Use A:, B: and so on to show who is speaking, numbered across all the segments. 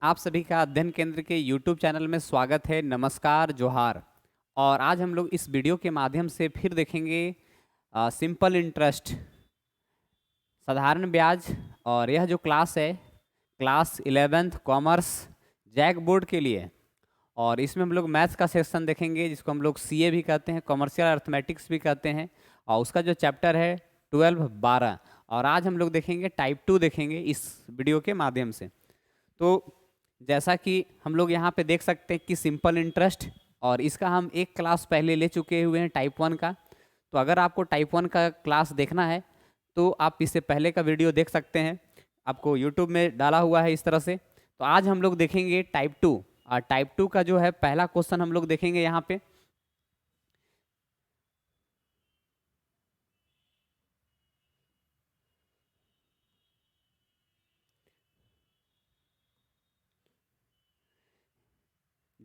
A: आप सभी का अध्ययन केंद्र के YouTube चैनल में स्वागत है। नमस्कार, जोहार। और आज हम लोग इस वीडियो के माध्यम से फिर देखेंगे सिंपल इंटरेस्ट, साधारण ब्याज। और यह जो क्लास है, class 11th commerce JAC board के लिए। और इसमें हम लोग मैथ्स का सेक्शन देखेंगे, जिसको हम लोग CA भी कहते हैं, कॉमर्शियल अर्थमेटिक्स भी कहते हैं। और उसका जो चैप्टर है 12 और आज हम लोग देखेंगे टाइप 2 देखेंगे इस वीडियो के माध्यम से। तो जैसा कि हम लोग यहाँ पे देख सकते हैं कि सिंपल इंटरेस्ट, और इसका हम एक क्लास पहले ले चुके हुए हैं टाइप 1 का। तो अगर आपको टाइप 1 का क्लास देखना है तो आप इससे पहले का वीडियो देख सकते हैं, आपको यूट्यूब में डाला हुआ है इस तरह से। तो आज हम लोग देखेंगे टाइप 2, और टाइप 2 का जो है पहला क्वेश्चन हम लोग देखेंगे यहाँ पे।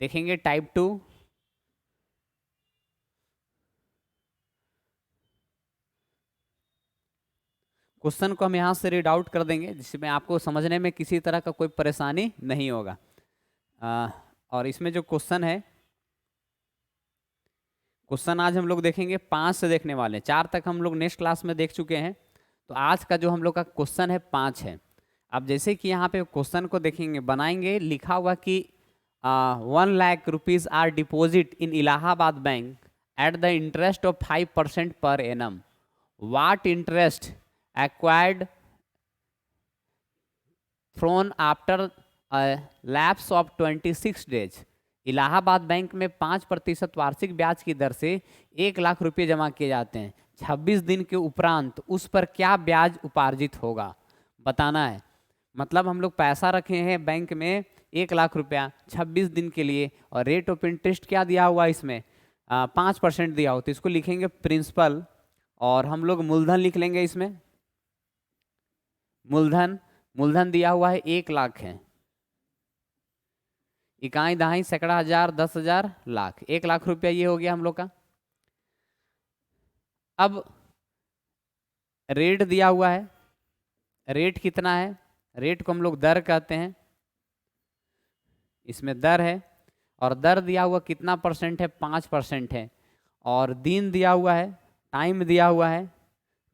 A: देखेंगे टाइप 2। क्वेश्चन को हम यहाँ से रीड आउट कर देंगे, जिसमें आपको समझने में किसी तरह का कोई परेशानी नहीं होगा। और इसमें जो क्वेश्चन है, क्वेश्चन आज हम लोग देखेंगे 5 से देखने वाले हैं। 4 तक हम लोग नेक्स्ट क्लास में देख चुके हैं। तो आज का जो हम लोग का क्वेश्चन है 5 है। अब जैसे कि यहाँ पे क्वेश्चन को देखेंगे, बनाएंगे, लिखा हुआ कि 1 lakh rupees are deposit in Allahabad bank at the interest of 5% per annum. What interest acquired from after lapse of 26 days. Allahabad bank में 5% वार्षिक ब्याज की दर से 1 लाख रुपये जमा किए जाते हैं। 26 दिन के उपरांत उस पर क्या ब्याज उपार्जित होगा, बताना है। मतलब हम लोग पैसा रखे हैं बैंक में 1 लाख रुपया 26 दिन के लिए, और रेट ऑफ इंटरेस्ट क्या दिया हुआ इसमें 5% दिया हो। तो इसको लिखेंगे प्रिंसिपल, और हम लोग मूलधन लिख लेंगे इसमें। मूलधन मूलधन दिया हुआ है 1 लाख है। इकाई दहाई सैकड़ा हजार 10,000 लाख, 1 लाख रुपया ये हो गया हम लोग का। अब रेट दिया हुआ है, रेट कितना है, रेट को हम लोग दर कहते हैं। इसमें दर है, और दर दिया हुआ कितना परसेंट है, 5% है। और दिन दिया हुआ है, टाइम दिया हुआ है,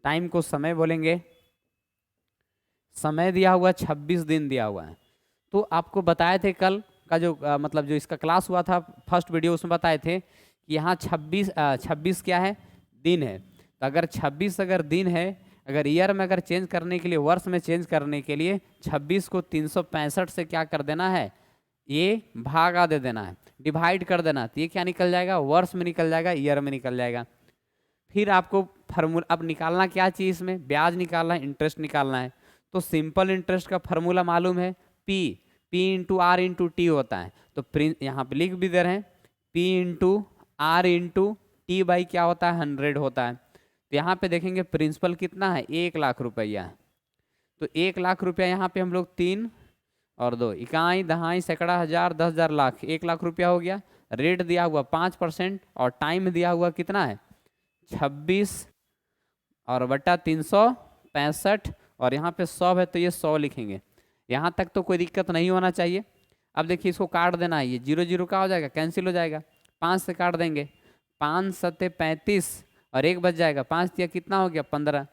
A: टाइम को समय बोलेंगे। समय दिया हुआ 26 दिन दिया हुआ है। तो आपको बताए थे कल का जो मतलब जो इसका क्लास हुआ था फर्स्ट वीडियो, उसमें बताए थे कि यहाँ 26 क्या है, दिन है। तो अगर 26 अगर दिन है, अगर ईयर में अगर चेंज करने के लिए, वर्ष में चेंज करने के लिए 26 को 365 से क्या कर देना है, ये भागा दे देना है, डिवाइड कर देना। तो ये क्या निकल जाएगा, वर्ष में निकल जाएगा, ईयर में निकल जाएगा। फिर आपको फार्मूला अब निकालना क्या चाहिए, इसमें ब्याज निकालना है, इंटरेस्ट निकालना है। तो सिंपल इंटरेस्ट का फार्मूला मालूम है, P into R into T होता है। तो यहाँ पे लिख भी दे रहे हैं, P into R into T by क्या होता है, 100 होता है। तो यहाँ पे देखेंगे प्रिंसिपल कितना है, 1 लाख रुपया। तो 1 लाख रुपया यहाँ पे हम लोग 3 और 2 इकाई दहाई सैकड़ा हजार 10,000 लाख, 1 लाख रुपया हो गया। रेट दिया हुआ 5%, और टाइम दिया हुआ कितना है 26 और बटा 365, और यहाँ पे 100 है तो ये 100 लिखेंगे। यहाँ तक तो कोई दिक्कत नहीं होना चाहिए। अब देखिए इसको काट देना है, ये 0 0 का हो जाएगा, कैंसिल हो जाएगा। 5 से काट देंगे, 5 सत्ते 35 और 1 बच जाएगा। 5 दिया कितना हो गया 15।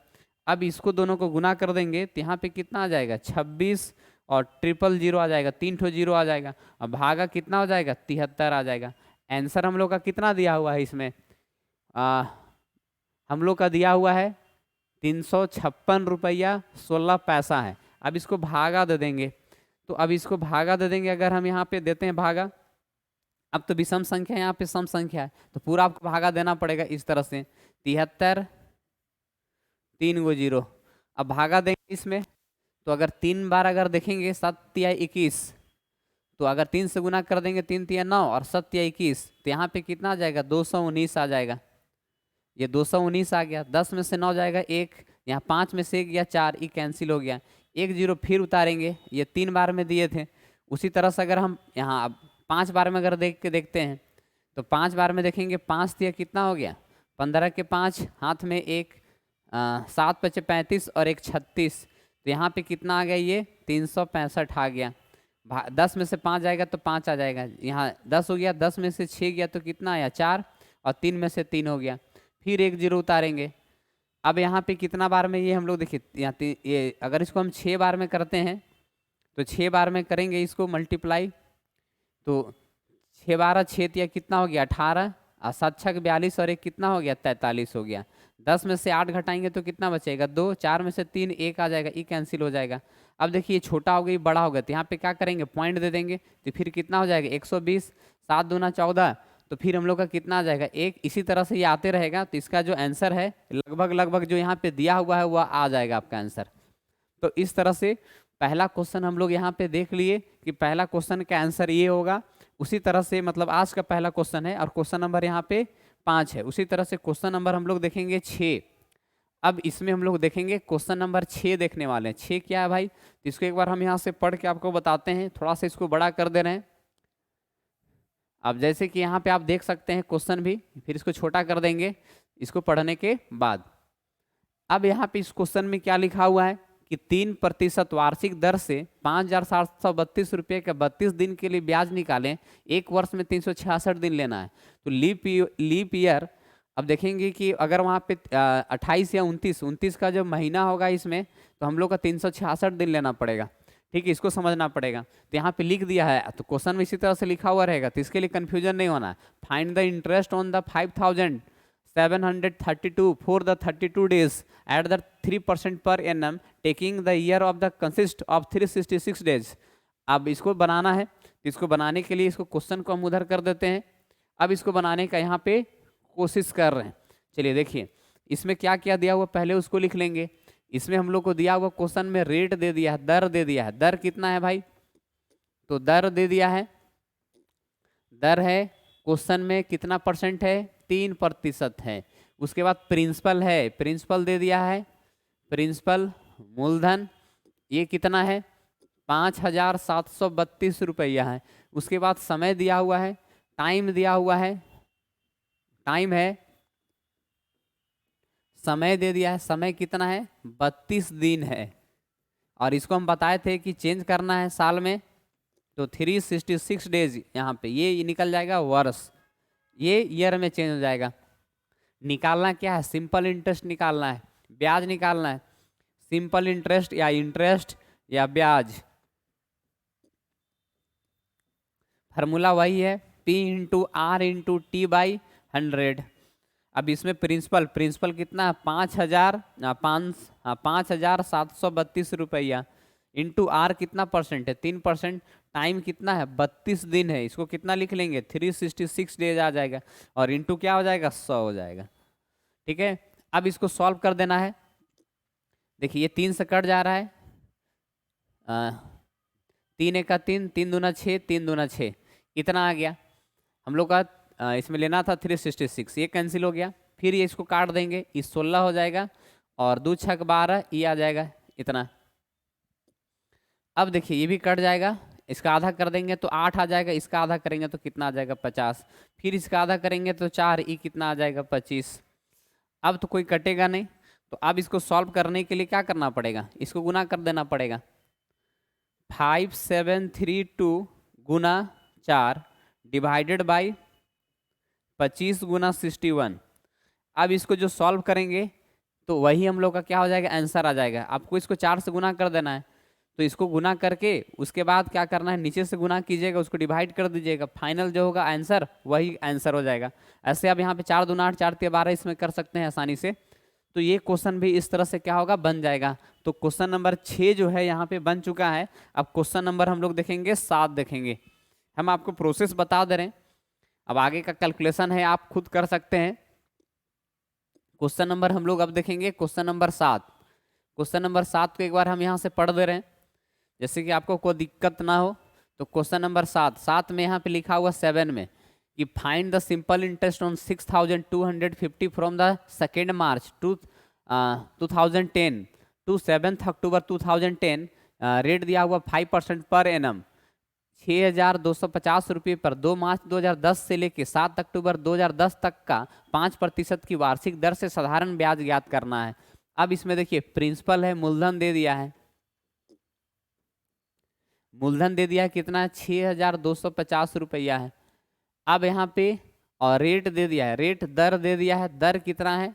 A: अब इसको दोनों को गुना कर देंगे तो यहाँ पे कितना आ जाएगा 26 और 000 आ जाएगा, 3 ठो 0 आ जाएगा। अब भागा कितना हो जाएगा 73 आ जाएगा। आंसर हम लोग का कितना दिया हुआ है इसमें, हम लोग का दिया हुआ है 356 रुपया 16 पैसा है। अब इसको भागा दे देंगे, तो अब इसको भागा दे देंगे। अगर हम यहाँ पे देते हैं भागा, अब तो विषम संख्या है, यहाँ पे सम संख्या है, तो पूरा आपको भागा देना पड़ेगा इस तरह से। 73 3 गो 0। अब भागा देंगे इसमें, तो अगर 3 बार अगर देखेंगे 7 या 21, तो अगर 3 से गुना कर देंगे 3 या 9 और 7 या 21, तो यहाँ पे कितना आ जाएगा 219 आ जाएगा। ये 219 आ गया। 10 में से 9 जाएगा 1, यहाँ 5 में से 1 या 4, ये कैंसिल हो गया। 1 0 फिर उतारेंगे, ये 3 बार में दिए थे। उसी तरह से अगर हम यहाँ अब 5 बार में अगर देख के देखते हैं, तो 5 बार में देखेंगे, 5 दिया कितना हो गया 15 के 5, हाथ में 1, 7 × 5 = 35 और 1 36। तो यहाँ पे कितना आ गया, ये 365 आ गया। 10 में से 5 जाएगा तो 5 आ जाएगा, यहाँ 10 हो गया, 10 में से 6 गया तो कितना आया 4, और 3 में से 3 हो गया, फिर एक जीरो उतारेंगे। अब यहाँ पे कितना बार में ये हम लोग देखिए यहाँ ये अगर इसको हम 6 बार में करते हैं तो 6 बार में करेंगे इसको मल्टीप्लाई, तो 6 बारह 6 या कितना हो गया 18, और 7 छक 42 और एक कितना हो गया 43 हो गया। 10 में से 8 घटाएंगे तो कितना बचेगा 2, 4 में से 3 1 आ जाएगा, ये कैंसिल हो जाएगा। अब देखिए ये छोटा हो गया बड़ा हो गया, तो यहाँ पे क्या करेंगे पॉइंट दे देंगे, तो फिर कितना हो जाएगा 120, 7 दूना 14, तो फिर हम लोग का कितना आ जाएगा 1। इसी तरह से ये आते रहेगा, तो इसका जो आंसर है लगभग जो यहाँ पे दिया हुआ है वह आ जाएगा आपका आंसर। तो इस तरह से पहला क्वेश्चन हम लोग यहाँ पे देख लिए कि पहला क्वेश्चन का आंसर ये होगा। उसी तरह से मतलब आज का पहला क्वेश्चन है और क्वेश्चन नंबर यहाँ पे 5 है। उसी तरह से क्वेश्चन नंबर हम लोग देखेंगे 6। अब इसमें हम लोग देखेंगे क्वेश्चन नंबर 6 देखने वाले हैं। 6 क्या है भाई, तो इसको एक बार हम यहाँ से पढ़ के आपको बताते हैं, थोड़ा सा इसको बड़ा कर दे रहे हैं। अब जैसे कि यहाँ पे आप देख सकते हैं क्वेश्चन भी, फिर इसको छोटा कर देंगे इसको पढ़ने के बाद। अब यहाँ पे इस क्वेश्चन में क्या लिखा हुआ है कि 3% वार्षिक दर से 5,732 रुपये के 32 दिन के लिए ब्याज निकालें, एक वर्ष में 366 दिन लेना है। तो लीप ईयर, अब देखेंगे कि अगर वहाँ पे 28 या 29 का जो महीना होगा इसमें, तो हम लोग का 366 दिन लेना पड़ेगा। ठीक है, इसको समझना पड़ेगा। तो यहाँ पे लिख दिया है, तो क्वेश्चन में इसी तरह से लिखा हुआ रहेगा, तो इसके लिए कंफ्यूजन नहीं होना। Find the interest on the 5,732 for the 32 days at the 3% per annum taking the year of the consist of 366 days. अब इसको बनाना है, तो इसको बनाने के लिए इसको क्वेश्चन को हम उधर कर देते हैं। अब इसको बनाने का यहाँ पे कोशिश कर रहे हैं। चलिए देखिए इसमें क्या क्या दिया हुआ पहले उसको लिख लेंगे। इसमें हम लोग को दिया हुआ क्वेश्चन में रेट दे दिया है, दर दे दिया है। दर कितना है भाई, तो दर दे दिया है, दर है क्वेश्चन में कितना परसेंट है 3% है। उसके बाद प्रिंसिपल है, प्रिंसिपल दे दिया है, प्रिंसिपल मूलधन ये कितना है 5,732 रुपया है। उसके बाद समय दिया हुआ है, टाइम दिया हुआ है, टाइम है, समय दे दिया है, समय कितना है 32 दिन है। और इसको हम बताए थे कि चेंज करना है साल में, तो 366 डेज यहाँ पे ये निकल जाएगा वर्ष, ये ईयर में चेंज हो जाएगा। निकालना क्या है, सिंपल इंटरेस्ट निकालना है, ब्याज निकालना है। सिंपल इंटरेस्ट या ब्याज, फार्मूला वही है P into R into T by 100। अब इसमें प्रिंसिपल कितना है 5,732 रुपया इंटू R कितना परसेंट है 3%। टाइम कितना है 32 दिन है, इसको कितना लिख लेंगे 366 डेज आ जाएगा, और इंटू क्या हो जाएगा 100 हो जाएगा। ठीक है, अब इसको सॉल्व कर देना है। देखिए ये 3 से कट जा रहा है, 3 एका 3, 3 दूना 6, 3 दूना 6, इतना आ गया हम लोग का। इसमें लेना था 366, ये कैंसिल हो गया। फिर ये इसको काट देंगे, इस 16 हो जाएगा, और 2 छक 12 ये आ जाएगा इतना। अब देखिए ये भी कट जाएगा, इसका आधा कर देंगे तो 8 आ जाएगा, इसका आधा करेंगे तो कितना आ जाएगा 50, फिर इसका आधा करेंगे तो 4, ये कितना आ जाएगा 25। अब तो कोई कटेगा नहीं, तो अब इसको सॉल्व करने के लिए क्या करना पड़ेगा, इसको गुना कर देना पड़ेगा। 5732 गुना 4 डिवाइडेड बाई 25 गुना 61। अब इसको जो सॉल्व करेंगे तो वही हम लोग का क्या हो जाएगा आंसर आ जाएगा। आपको इसको 4 से गुना कर देना है, तो इसको गुना करके उसके बाद क्या करना है नीचे से गुना कीजिएगा, उसको डिवाइड कर दीजिएगा, फाइनल जो होगा आंसर वही आंसर हो जाएगा। ऐसे आप यहाँ पे 4 दूना 8, 4 तिया 12 इसमें कर सकते हैं आसानी से। तो ये क्वेश्चन भी इस तरह से क्या होगा बन जाएगा। तो क्वेश्चन नंबर 6 जो है यहाँ पे बन चुका है। अब क्वेश्चन नंबर हम लोग देखेंगे 7 देखेंगे। हम आपको प्रोसेस बता दे रहे हैं, अब आगे का कैलकुलेशन है आप खुद कर सकते हैं। क्वेश्चन नंबर हम लोग अब देखेंगे क्वेश्चन नंबर 7। क्वेश्चन नंबर 7 को एक बार हम यहाँ से पढ़ दे रहे हैं, जैसे कि आपको कोई दिक्कत ना हो। तो क्वेश्चन नंबर 7 में यहाँ पे लिखा हुआ 7 में कि find the simple interest on 6,250 from the 2 March 2010 to 7 October 2010। Rate दिया हुआ 5% पर एनम 6,250 रुपये पर 2 मार्च 2010 से लेकर 7 अक्टूबर 2010 तक का 5% की वार्षिक दर से साधारण ब्याज ज्ञात करना है। अब इसमें देखिए प्रिंसिपल है, मूलधन दे दिया है, मूलधन दे दिया है कितना, 6,250 रुपया है। अब यहाँ पे और रेट दे दिया है, रेट दर दे दिया है, दर कितना है,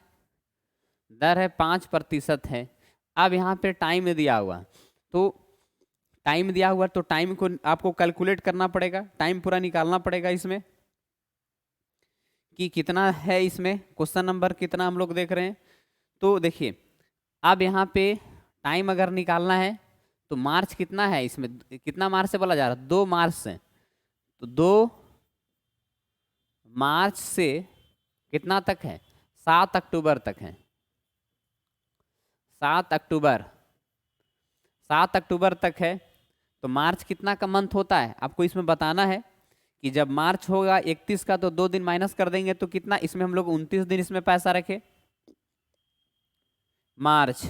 A: दर है 5% है। अब यहाँ पे टाइम दिया हुआ, तो टाइम दिया हुआ तो टाइम को आपको कैलकुलेट करना पड़ेगा, टाइम पूरा निकालना पड़ेगा इसमें कि कितना है। इसमें क्वेश्चन नंबर कितना हम लोग देख रहे हैं, तो देखिए अब यहाँ पे टाइम अगर निकालना है तो मार्च कितना है, इसमें कितना मार्च से बोला जा रहा है, 2 मार्च से, तो 2 मार्च से कितना तक है, 7 अक्टूबर तक है, 7 अक्टूबर, 7 अक्टूबर तक है। तो मार्च कितना का मंथ होता है आपको इसमें बताना है कि जब मार्च होगा 31 का तो 2 दिन माइनस कर देंगे तो कितना, इसमें हम लोग 29 दिन इसमें पैसा रखे। मार्च,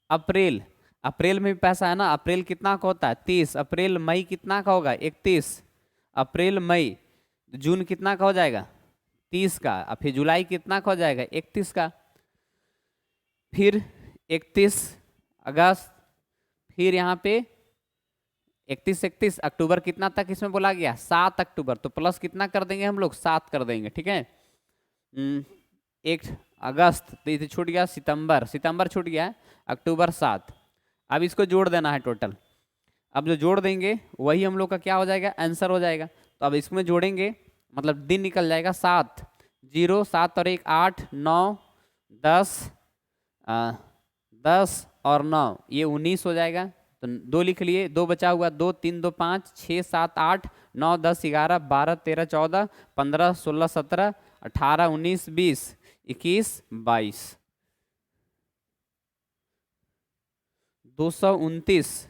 A: अप्रैल, अप्रैल में भी पैसा है ना, अप्रैल कितना का होता है 30, अप्रैल मई कितना का होगा 31, अप्रैल मई, जून कितना का हो जाएगा 30 का, और फिर जुलाई कितना का हो जाएगा 31 का, फिर 31 अगस्त, फिर यहाँ पे 31 अक्टूबर कितना तक इसमें बोला गया 7 अक्टूबर, तो प्लस कितना कर देंगे हम लोग 7 कर देंगे, ठीक है। 1 अगस्त तो ये छूट गया, सितंबर, सितंबर छूट गया, अक्टूबर 7। अब इसको जोड़ देना है टोटल, अब जो जोड़ देंगे वही हम लोग का क्या हो जाएगा, आंसर हो जाएगा। तो अब इसमें जोड़ेंगे मतलब दिन निकल जाएगा 7, 0, 7 और 1 8, 9, 10, 10 और 9 ये 19 हो जाएगा। तो 2 लिख लिए, 2 बचा हुआ, 2 3 2 5 6 7 8 9 10 11 12 13 14 15 16 17 18 19 20 21 22 229,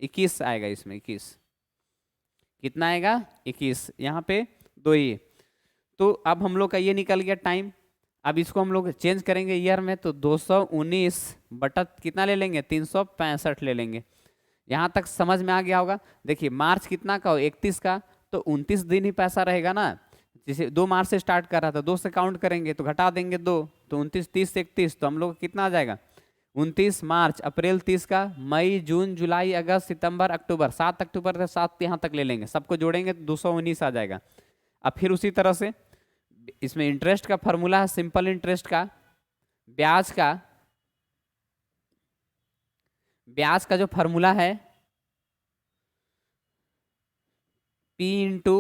A: 21 आएगा इसमें, 21 कितना आएगा 21, यहाँ पे 2 ही। तो अब हम लोग का ये निकल गया टाइम। अब इसको हम लोग चेंज करेंगे ईयर में, तो 219 बटा कितना ले लेंगे 365 ले लेंगे। यहाँ तक समझ में आ गया होगा। देखिए मार्च कितना का हो 31 का, तो 29 दिन ही पैसा रहेगा ना, जैसे 2 मार्च से स्टार्ट कर रहा था, 2 से काउंट करेंगे तो घटा देंगे 2, तो 29 30 31, तो हम लोग कितना आ जाएगा 29 मार्च, अप्रैल 30 का, मई जून जुलाई अगस्त सितंबर अक्टूबर, 7 अक्टूबर से 7 यहाँ तक ले लेंगे, सबको जोड़ेंगे तो 219 आ जाएगा। अब फिर उसी तरह से इसमें इंटरेस्ट का फॉर्मूला है, सिंपल इंटरेस्ट का, ब्याज का जो फॉर्मूला है P into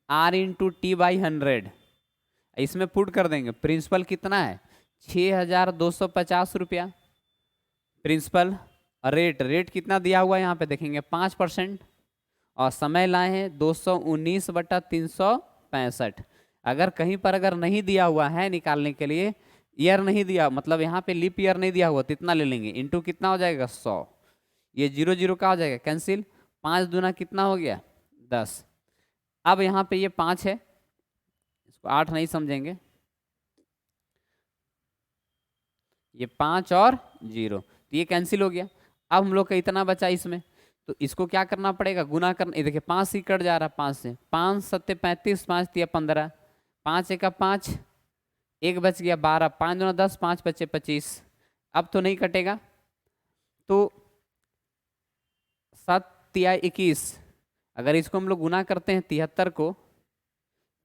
A: R into T by 100, इसमें पुट कर देंगे। प्रिंसिपल कितना है 6,250 रुपया प्रिंसिपल, रेट, रेट कितना दिया हुआ है यहाँ पे देखेंगे 5%, और समय लाए हैं 219 बटा 365। अगर कहीं पर अगर नहीं दिया हुआ है निकालने के लिए, ईयर नहीं दिया, मतलब यहाँ पे लीप ईयर नहीं दिया हुआ, तो इतना ले लेंगे, इंटू कितना हो जाएगा 100, ये 0 0 का हो जाएगा कैंसिल, 5 दूना कितना हो गया 10। अब यहाँ पे ये 5 है, इसको 8 नहीं समझेंगे, ये 5 और 0, तो ये कैंसिल हो गया। अब हम लोग का इतना बचा इसमें, तो इसको क्या करना पड़ेगा, गुना करना। ये देखिए 5 से कट जा रहा है, 5 से, 5 7 35, 5 3 15, 5 1 5, 1 बच गया 12, 5 2 10, 5 बचे 25। अब तो नहीं कटेगा, तो 7 3 21, अगर इसको हम लोग गुना करते हैं 73 को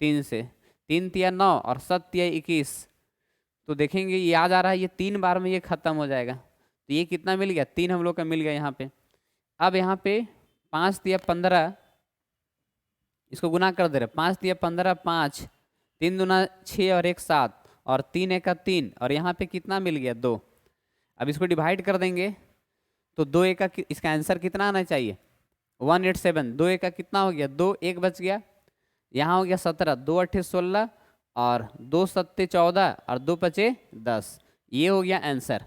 A: 3 से, 3 3 9 और 7 3 21, तो देखेंगे ये आ जा रहा है, ये 3 बार में ये खत्म हो जाएगा। तो ये कितना मिल गया 3 हम लोग का मिल गया यहाँ पे। अब यहाँ पे 5 3 15, इसको गुना कर दे रहे, 5 3 15, 5 3 दूना 6 और 1 7, और 3 1 3, और यहाँ पे कितना मिल गया 2। अब इसको डिवाइड कर देंगे तो 2 1, इसका आंसर कितना आना चाहिए 187। 2 1 कितना हो गया 2, 1 बच गया, यहाँ हो गया 17, 2 8 16, और 2 7 14, और 2 5 10, ये हो गया आंसर।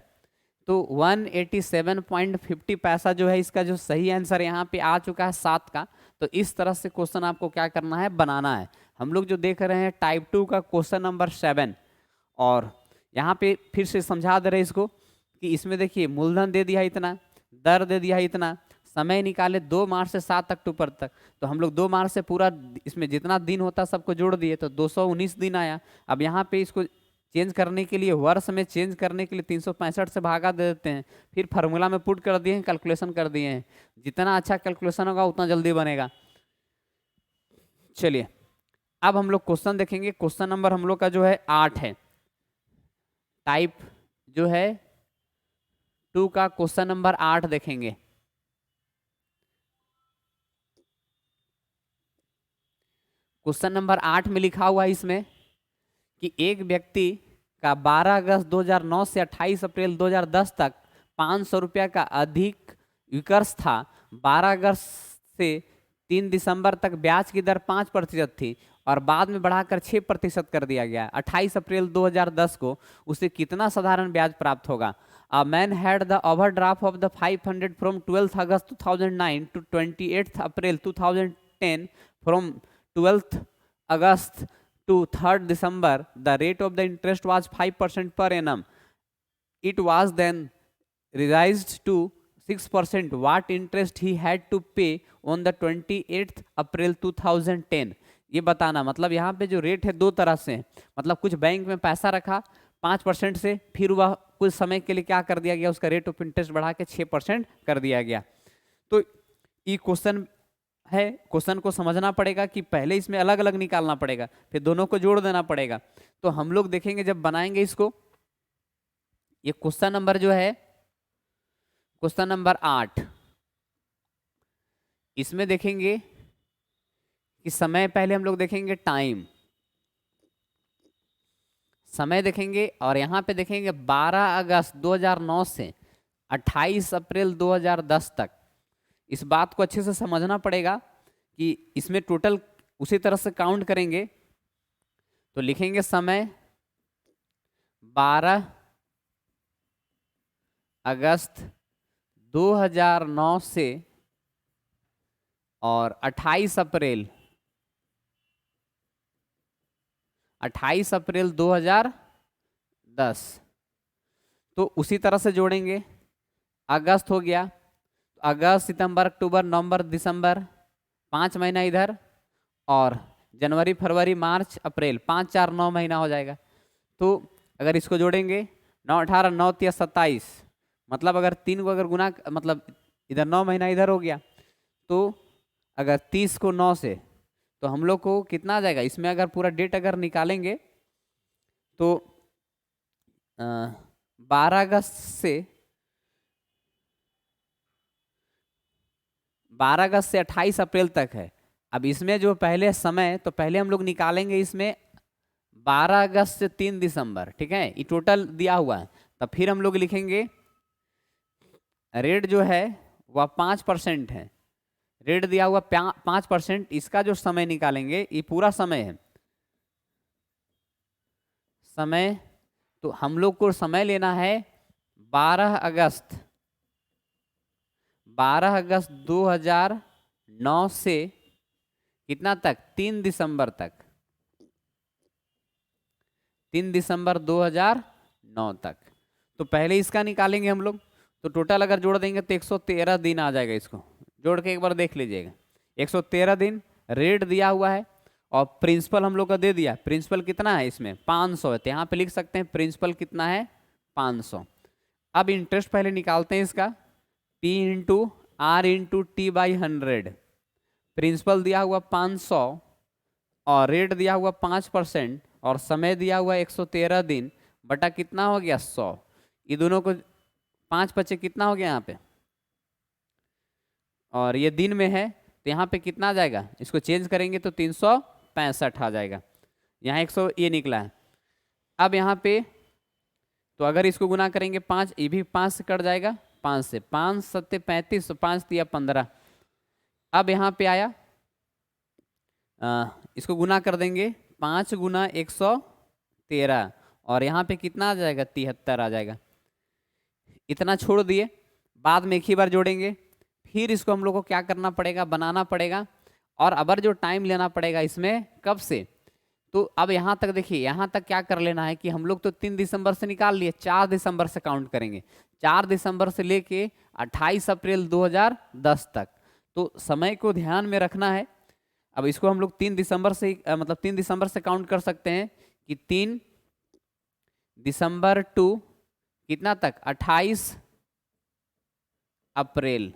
A: तो 187.50 पैसा जो है इसका जो सही आंसर यहाँ पे आ चुका है 7 का। तो इस तरह से क्वेश्चन आपको क्या करना है, बनाना है। हम लोग जो देख रहे हैं टाइप 2 का क्वेश्चन नंबर 7, और यहाँ पे फिर से समझा दे रहे इसको कि इसमें देखिए मूलधन दे दिया इतना, दर दे दिया इतना, समय निकाले 2 मार्च से 7 अक्टूबर तक, तो हम लोग 2 मार्च से पूरा इसमें जितना दिन होता सबको जोड़ दिए तो 219 दिन आया। अब यहाँ पे इसको चेंज करने के लिए, वर्ष में चेंज करने के लिए 365 से भागा दे देते हैं, फिर फार्मूला में पुट कर दिए हैं, कैलकुलेशन कर दिए हैं। जितना अच्छा कैलकुलेशन होगा उतना जल्दी बनेगा। चलिए अब हम लोग क्वेश्चन देखेंगे। क्वेश्चन नंबर हम लोग का जो है 8 है, टाइप जो है 2 का क्वेश्चन नंबर 8 देखेंगे। क्वेश्चन नंबर 8 में लिखा हुआ है इसमें कि एक व्यक्ति का 12 अगस्त 2009 से 28 अप्रैल 2010 तक 500 रुपया का अधिक विकर्ष था। 12 अगस्त से 3 दिसंबर तक ब्याज की दर 5% थी और बाद में बढ़ाकर 6% कर दिया गया। 28 अप्रैल 2010 को उसे कितना साधारण ब्याज प्राप्त होगा? A man had the overdraft of the 500 from 12th August 2009 to 28th April 2010. From 12th August to 3rd December, the rate of the interest was 5% per annum. It was then revised to 6%. What interest he had to pay on the 28th April 2010? ये बताना। मतलब यहाँ पे जो rate है दो तरह से है। मतलब कुछ बैंक में पैसा रखा 5% से, फिर वह कुछ समय के लिए क्या कर दिया गया, उसका रेट ऑफ इंटरेस्ट बढ़ा के 6% कर दिया गया। तो ये क्वेश्चन है, क्वेश्चन को समझना पड़ेगा कि पहले इसमें अलग अलग निकालना पड़ेगा, फिर दोनों को जोड़ देना पड़ेगा। तो हम लोग देखेंगे जब बनाएंगे इसको। ये क्वेश्चन नंबर जो है क्वेश्चन नंबर 8, इसमें देखेंगे कि समय, पहले हम लोग देखेंगे टाइम, समय देखेंगे और यहाँ पे देखेंगे 12 अगस्त 2009 से 28 अप्रैल 2010 तक। इस बात को अच्छे से समझना पड़ेगा कि इसमें टोटल उसी तरह से काउंट करेंगे। तो लिखेंगे समय 12 अगस्त 2009 से और 28 अप्रैल 2010। तो उसी तरह से जोड़ेंगे। अगस्त हो गया, अगस्त सितंबर अक्टूबर नवंबर दिसंबर, 5 महीना इधर, और जनवरी फरवरी मार्च अप्रैल, 5 4 9 महीना हो जाएगा। तो अगर इसको जोड़ेंगे 9 18 9 3 27, मतलब अगर 3 को अगर गुना, मतलब इधर 9 महीना इधर हो गया, तो अगर 30 को 9 से, तो हम लोग को कितना आ जाएगा? इसमें अगर पूरा डेट अगर निकालेंगे तो 12 अगस्त से 28 अप्रैल तक है। अब इसमें जो पहले समय, तो पहले हम लोग निकालेंगे इसमें 12 अगस्त से 3 दिसंबर, ठीक है, ये टोटल दिया हुआ है। तब फिर हम लोग लिखेंगे रेट जो है वह 5% है, रेट दिया हुआ 5%। इसका जो समय निकालेंगे, ये पूरा समय है समय, तो हम लोग को समय लेना है 12 अगस्त 2009 से कितना तक? 3 दिसंबर तक, 3 दिसंबर 2009 तक। तो पहले इसका निकालेंगे हम लोग। तो टोटल अगर जोड़ देंगे तो 113 दिन आ जाएगा। इसको जोड़ के एक बार देख लीजिएगा, 113 दिन रेट दिया हुआ है और प्रिंसिपल हम लोग का दे दिया। प्रिंसिपल कितना है इसमें? 500 है, तो यहाँ पे लिख सकते हैं प्रिंसिपल कितना है? 500। अब इंटरेस्ट पहले निकालते हैं इसका, P into R into T by 100। Principal दिया हुआ 500 और रेट दिया हुआ 5% और समय दिया हुआ 113 दिन बटा कितना हो गया? 100। ये दोनों को 5 बचे कितना हो गया यहाँ पे? और ये दिन में है तो यहाँ पे कितना आ जाएगा? इसको चेंज करेंगे तो 365 आ जाएगा। यहाँ 100 ये निकला है। अब यहाँ पे तो अगर इसको गुना करेंगे 5, ये भी 5 से कट जाएगा, 5 से 5 7 35, 5 दिया 15। अब यहाँ पे आया, इसको गुना कर देंगे, 5 गुना 113 और यहाँ पे कितना आ जाएगा? 73 आ जाएगा। इतना छोड़ दिए, बाद में एक ही बार जोड़ेंगे। फिर इसको हम लोग को क्या करना पड़ेगा? बनाना पड़ेगा। और अबर जो टाइम लेना पड़ेगा इसमें, कब से? तो अब यहाँ तक देखिए, यहाँ तक क्या कर लेना है कि हम लोग तो 3 दिसंबर से निकाल लिए, 4 दिसंबर से काउंट करेंगे। 4 दिसंबर से लेके 28 अप्रैल 2010 तक। तो समय को ध्यान में रखना है। अब इसको हम लोग 3 दिसंबर से मतलब 3 दिसंबर से काउंट कर सकते हैं कि 3 दिसंबर टू कितना तक, 28 अप्रैल।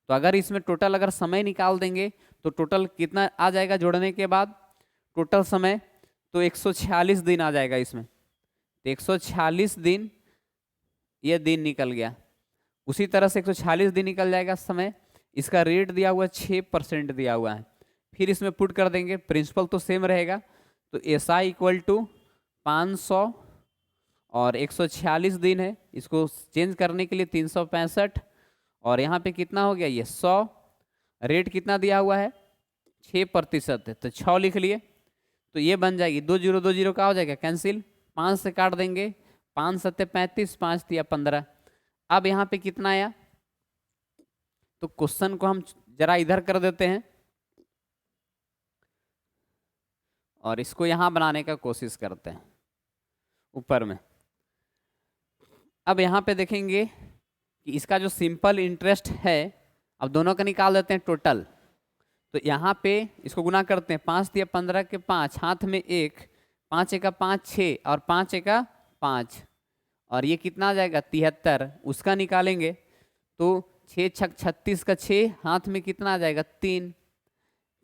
A: तो अगर इसमें टोटल अगर समय निकाल देंगे तो टोटल कितना आ जाएगा जोड़ने के बाद, टोटल समय तो 146 दिन आ जाएगा इसमें। तो 146 दिन, ये दिन निकल गया। उसी तरह से 146 दिन निकल जाएगा समय। इसका रेट दिया हुआ है 6% दिया हुआ है। फिर इसमें पुट कर देंगे, प्रिंसिपल तो सेम रहेगा। तो एस आई इक्वल टू 500 और 146 दिन है, इसको चेंज करने के लिए 365 और यहाँ पे कितना हो गया ये 100। रेट कितना दिया हुआ है 6% है, तो 6 लिख लिए। तो ये बन जाएगी 2020 का हो जाएगा कैंसिल, 5 से काट देंगे, 5 सत्ते 35, 5 तिया 15। अब यहाँ पे कितना आया, तो क्वेश्चन को हम जरा इधर कर देते हैं और इसको यहाँ बनाने का कोशिश करते हैं ऊपर में। अब यहाँ पे देखेंगे कि इसका जो सिंपल इंटरेस्ट है, अब दोनों का निकाल देते हैं टोटल। तो यहाँ पे इसको गुना करते हैं, 5 तिया 15 के 5, हाथ में 1, 5 एका 5 6 और 5 एका 5 और ये कितना आ जाएगा 73, उसका निकालेंगे। तो 6 छक 36 का 6, हाथ में कितना आ जाएगा 3,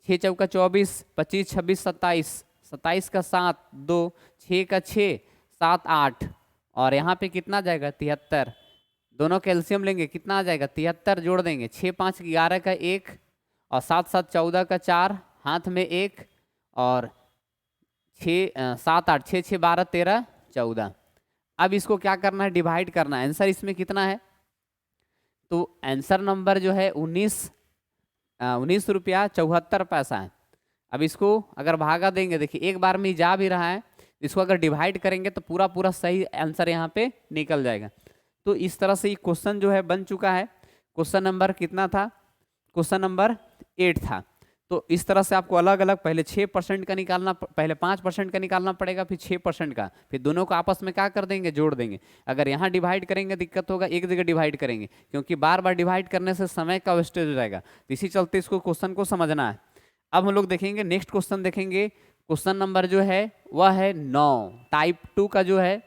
A: 6 चौका 24, 25 26 27, 27 का 7 2, 6 का 6 7 8 और यहाँ पे कितना आ जाएगा 73। दोनों कैल्शियम लेंगे, कितना आ जाएगा 73, जोड़ देंगे 6 5 11 का 1 और 7 7 14 का 4, हाथ में 1 और 6 7 8 6 6 12 13 14। अब इसको क्या करना है, डिवाइड करना है। आंसर इसमें कितना है, तो आंसर नंबर जो है 19 रुपया 74 पैसा है। अब इसको अगर भागा देंगे, देखिए एक बार में जा भी रहा है, इसको अगर डिवाइड करेंगे तो पूरा पूरा सही आंसर यहाँ पे निकल जाएगा। तो इस तरह से ये क्वेश्चन जो है बन चुका है। क्वेश्चन नंबर कितना था, क्वेश्चन नंबर 8 था। तो इस तरह से आपको अलग अलग पहले 6% का निकालना, पहले 5% का निकालना पड़ेगा, फिर 6% का, फिर दोनों को आपस में क्या कर देंगे, जोड़ देंगे। अगर यहाँ डिवाइड करेंगे दिक्कत होगा, एक जगह डिवाइड करेंगे, क्योंकि बार बार डिवाइड करने से समय का वेस्टेज हो जाएगा। तो इसी चलते इसको क्वेश्चन को समझना है। अब हम लोग देखेंगे नेक्स्ट क्वेश्चन, देखेंगे क्वेश्चन नंबर जो है वह है 9, टाइप 2 का जो है।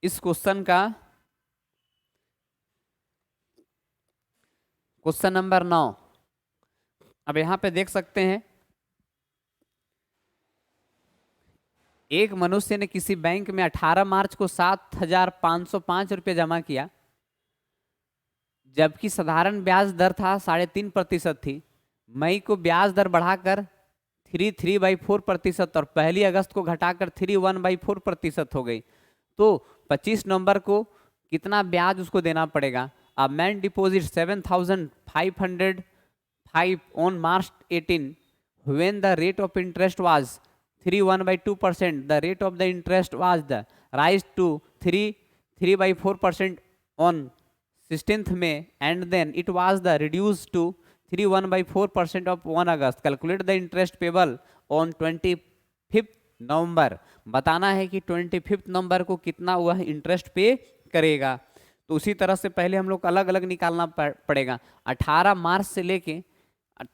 A: इस क्वेश्चन का क्वेश्चन नंबर 9, अब यहां पे देख सकते हैं, एक मनुष्य ने किसी बैंक में 18 मार्च को 7,505 रुपये जमा किया, जबकि साधारण ब्याज दर था 3.5% थी। मई को ब्याज दर बढ़ाकर 3/4% और 1 अगस्त को घटाकर 1/4% हो गई। तो 25 नवंबर को कितना ब्याज उसको देना पड़ेगा। A man deposit 7,505 on March 18 when the rate of interest was 3.1/2%. The rate of the interest was the rise to 3.4% on 16th May and then it was the reduced to 3.1/4% of 1 August. Calculate the interest payable on 25th November. बताना है कि 25th नवंबर को कितना वह interest पे करेगा। तो उसी तरह से पहले हम लोग को अलग अलग निकालना पड़ेगा। 18 मार्च से लेके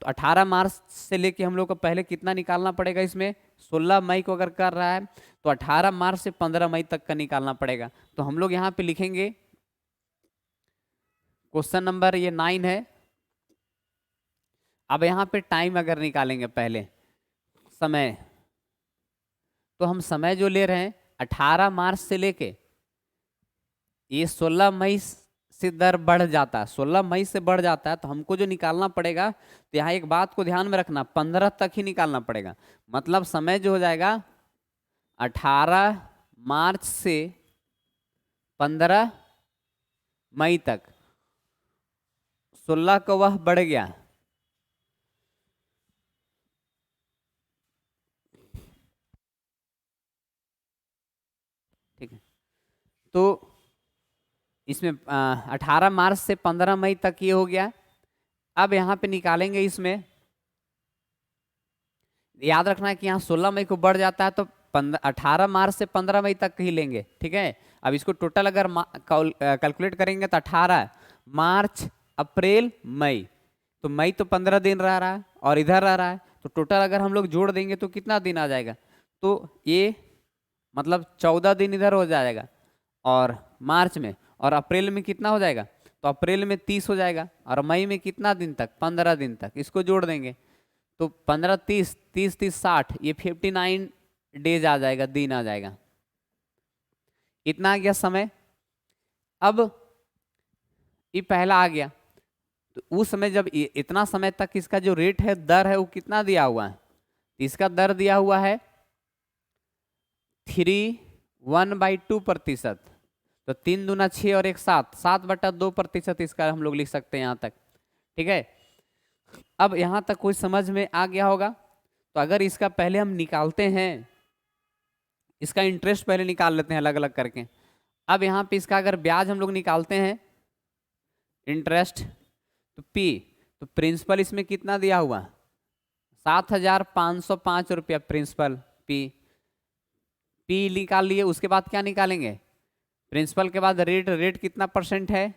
A: 18 मार्च से लेके हम लोग को पहले कितना निकालना पड़ेगा, इसमें 16 मई को अगर कर रहा है तो 18 मार्च से 15 मई तक का निकालना पड़ेगा। तो हम लोग यहाँ पे लिखेंगे, क्वेश्चन नंबर ये 9 है। अब यहाँ पे टाइम अगर निकालेंगे पहले समय, तो हम समय जो ले रहे हैं 18 मार्च से लेके ये 16 मई से दर बढ़ जाता है, 16 मई से बढ़ जाता है। तो हमको जो निकालना पड़ेगा, तो यहाँ एक बात को ध्यान में रखना, 15 तक ही निकालना पड़ेगा। मतलब समय जो हो जाएगा 18 मार्च से 15 मई तक, 16 का वह बढ़ गया, ठीक है। तो इसमें 18 मार्च से 15 मई तक ये हो गया। अब यहाँ पे निकालेंगे, इसमें याद रखना है कि यहाँ 16 मई को बढ़ जाता है, तो 18 मार्च से 15 मई तक ही लेंगे, ठीक है। अब इसको टोटल अगर कैलकुलेट करेंगे तो 18 मार्च अप्रैल मई, तो मई तो 15 दिन रह रहा है और इधर रह रहा है, तो टोटल अगर हम लोग जोड़ देंगे तो कितना दिन आ जाएगा, तो ये मतलब 14 दिन इधर हो जाएगा और मार्च में, और अप्रैल में कितना हो जाएगा, तो अप्रैल में 30 हो जाएगा, और मई में कितना दिन तक, 15 दिन तक, इसको जोड़ देंगे तो 15 30 30 30 60, ये 59 डेज आ जाएगा, दिन आ जाएगा। इतना आ गया समय। अब ये पहला आ गया, तो उस समय जब इतना समय तक इसका जो रेट है, दर है, वो कितना दिया हुआ है, इसका दर दिया हुआ है 3.1/2%। तो 3 दूना 6 और 1 7, 7/2% इसका हम लोग लिख सकते हैं यहाँ तक। ठीक है, अब यहाँ तक कोई समझ में आ गया होगा। तो अगर इसका पहले हम निकालते हैं, इसका इंटरेस्ट पहले निकाल लेते हैं अलग अलग करके। अब यहाँ पे इसका अगर ब्याज हम लोग निकालते हैं, इंटरेस्ट, तो पी, तो प्रिंसिपल इसमें कितना दिया हुआ, 7,505 रुपया प्रिंसिपल पी निकाल लिए। उसके बाद क्या निकालेंगे, प्रिंसिपल के बाद रेट, रेट कितना परसेंट है,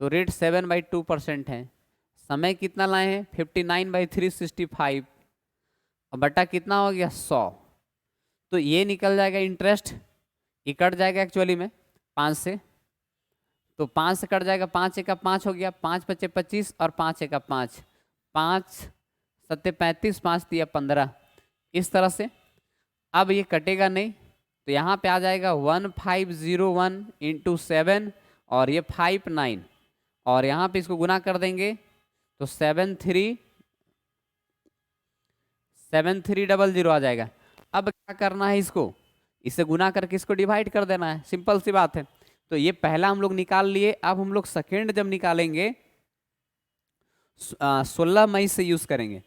A: तो रेट 7/2% है। समय कितना लाए हैं, 59/365, और बटा कितना हो गया, 100। तो ये निकल जाएगा इंटरेस्ट, ये कट जाएगा एक्चुअली में 5 से, तो 5 से कट जाएगा, 5 एका 5 हो गया, 5 पचे 25 और 5 एका 5, 5 सत्ते 35, 5 तिया 15, इस तरह से। अब ये कटेगा नहीं, तो यहाँ पे आ जाएगा 1501 × 7, और ये 59, और यहाँ पे इसको गुना कर देंगे तो 7300 आ जाएगा। अब क्या करना है, इसको इससे गुना करके इसको डिवाइड कर देना है, सिंपल सी बात है। तो ये पहला हम लोग निकाल लिए। अब हम लोग सेकेंड जब निकालेंगे 16 मई से यूज करेंगे,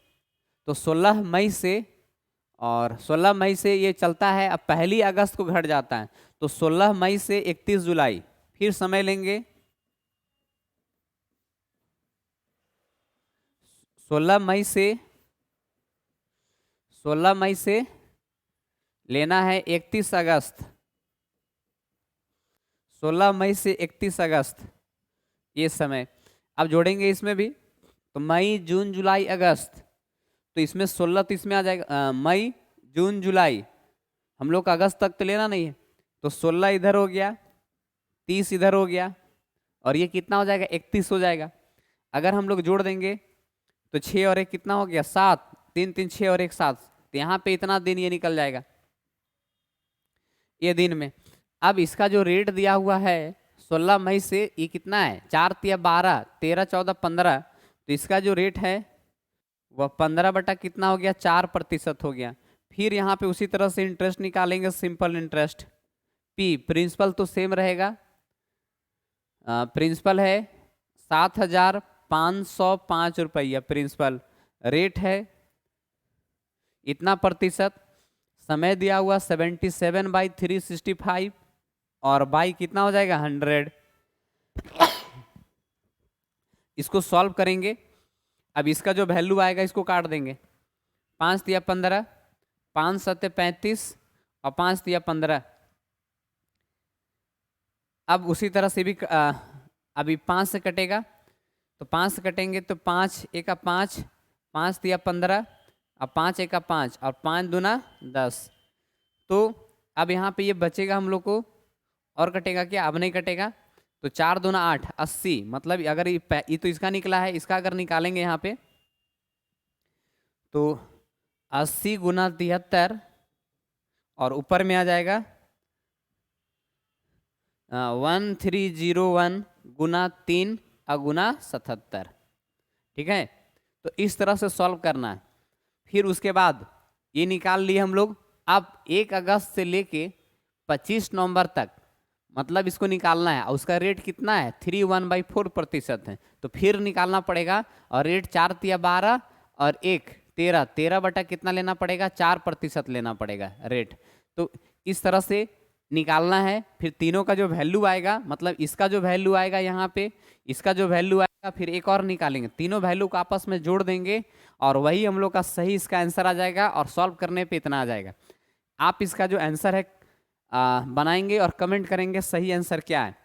A: तो 16 मई से, और 16 मई से ये चलता है, अब 1 अगस्त को घट जाता है, तो 16 मई से 31 जुलाई, फिर समय लेंगे 16 मई से लेना है 31 अगस्त, 16 मई से 31 अगस्त ये समय। अब जोड़ेंगे इसमें भी, तो मई जून जुलाई अगस्त, तो इसमें 16 तो इसमें आ जाएगा, मई जून जुलाई, हम लोग अगस्त तक तो लेना नहीं है, तो 16 इधर हो गया, 30 इधर हो गया, और ये कितना हो जाएगा, 31 हो जाएगा। अगर हम लोग जोड़ देंगे तो 6 और 1 कितना हो गया, 7, 3 3 6 और 1 7, तो यहाँ पे इतना दिन ये निकल जाएगा ये दिन में। अब इसका जो रेट दिया हुआ है 16 मई से, ये कितना है, 4 तिया 12, 13 14 15, तो इसका जो रेट है वह 15 बटा कितना हो गया, 4% हो गया। फिर यहाँ पे उसी तरह से इंटरेस्ट निकालेंगे, सिंपल इंटरेस्ट पी, प्रिंसिपल तो सेम रहेगा, प्रिंसिपल है 7,505 रुपया प्रिंसिपल, रेट है इतना प्रतिशत, समय दिया हुआ 77/365, और बाई कितना हो जाएगा, 100। इसको सॉल्व करेंगे। अब इसका जो वैल्यू आएगा इसको काट देंगे, 5 तिया 15, 5 सत्ते 35 और 5 तिया 15। अब उसी तरह से भी अभी 5 से कटेगा, तो 5 से कटेंगे तो 5 एका 5, 5 तिया 15 और 5 एका 5 और 5 दूना 10। तो अब यहाँ पे ये बचेगा हम लोग को, और कटेगा क्या, अब नहीं कटेगा, तो 4 दूना 8, 80, मतलब अगर ये तो इसका निकला है, इसका अगर निकालेंगे यहाँ पे तो 80 गुना 73, और ऊपर में आ जाएगा 1301 गुना 3 गुना 77। ठीक है, तो इस तरह से सॉल्व करना है। फिर उसके बाद ये निकाल लिए हम लोग। अब 1 अगस्त से लेके 25 नवंबर तक, मतलब इसको निकालना है, और उसका रेट कितना है, 3.1/4% है, तो फिर निकालना पड़ेगा, और रेट 4 तिया 12 और 1 13, 13 बटा कितना लेना पड़ेगा, 4% लेना पड़ेगा रेट। तो इस तरह से निकालना है। फिर तीनों का जो वैल्यू आएगा, मतलब इसका जो वैल्यू आएगा यहाँ पे, इसका जो वैल्यू आएगा, फिर एक और निकालेंगे, तीनों वैल्यू को आपस में जोड़ देंगे, और वही हम लोग का सही इसका आंसर आ जाएगा, और सॉल्व करने पे इतना आ जाएगा। आप इसका जो आंसर है बनाएंगे और कमेंट करेंगे सही आंसर क्या है।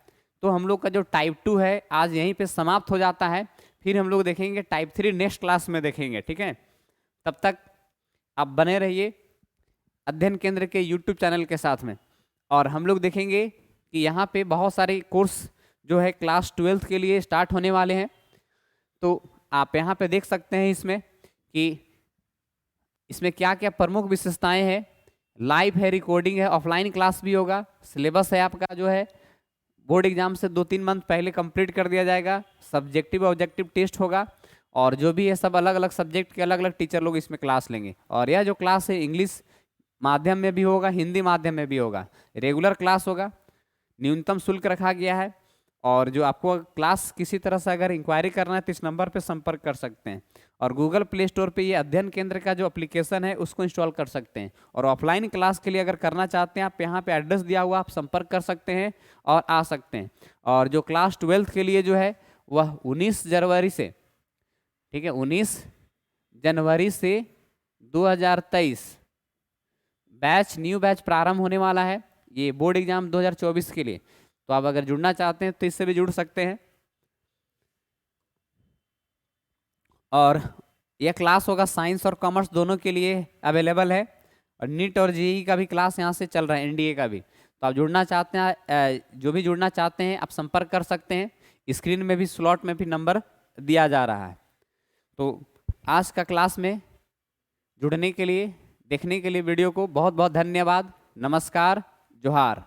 A: तो हम लोग का जो टाइप 2 है आज यहीं पे समाप्त हो जाता है। फिर हम लोग देखेंगे टाइप 3 नेक्स्ट क्लास में देखेंगे। ठीक है, तब तक आप बने रहिए अध्ययन केंद्र के यूट्यूब चैनल के साथ में। और हम लोग देखेंगे कि यहाँ पे बहुत सारे कोर्स जो है क्लास 12th के लिए स्टार्ट होने वाले हैं। तो आप यहाँ पे देख सकते हैं इसमें कि इसमें क्या क्या प्रमुख विशेषताएं हैं। लाइव है, रिकॉर्डिंग है, ऑफलाइन क्लास भी होगा। सिलेबस है आपका जो है बोर्ड एग्जाम से 2-3 मंथ पहले कंप्लीट कर दिया जाएगा। सब्जेक्टिव ऑब्जेक्टिव टेस्ट होगा और जो भी है सब अलग अलग सब्जेक्ट के अलग अलग टीचर लोग इसमें क्लास लेंगे। और यह जो क्लास है इंग्लिश माध्यम में भी होगा, हिंदी माध्यम में भी होगा। रेगुलर क्लास होगा, न्यूनतम शुल्क रखा गया है। और जो आपको क्लास किसी तरह से अगर इंक्वायरी करना है तो इस नंबर पे संपर्क कर सकते हैं। और गूगल प्ले स्टोर पे ये अध्ययन केंद्र का जो एप्लीकेशन है उसको इंस्टॉल कर सकते हैं। और ऑफलाइन क्लास के लिए अगर करना चाहते हैं आप यहाँ पे एड्रेस दिया हुआ, आप संपर्क कर सकते हैं और आ सकते हैं। और जो क्लास 12th के लिए जो है वह 19 जनवरी से, ठीक है, 19 जनवरी से 2023 बैच, न्यू बैच प्रारंभ होने वाला है ये बोर्ड एग्जाम 2024 के लिए। तो आप अगर जुड़ना चाहते हैं तो इससे भी जुड़ सकते हैं। और यह क्लास होगा साइंस और कॉमर्स दोनों के लिए अवेलेबल है। और नीट और जेईई का भी क्लास यहाँ से चल रहा है, एनडीए का भी। तो आप जुड़ना चाहते हैं, जो भी जुड़ना चाहते हैं आप संपर्क कर सकते हैं। स्क्रीन में भी स्लॉट में भी नंबर दिया जा रहा है। तो आज का क्लास में जुड़ने के लिए, देखने के लिए वीडियो को बहुत बहुत धन्यवाद। नमस्कार, जोहार।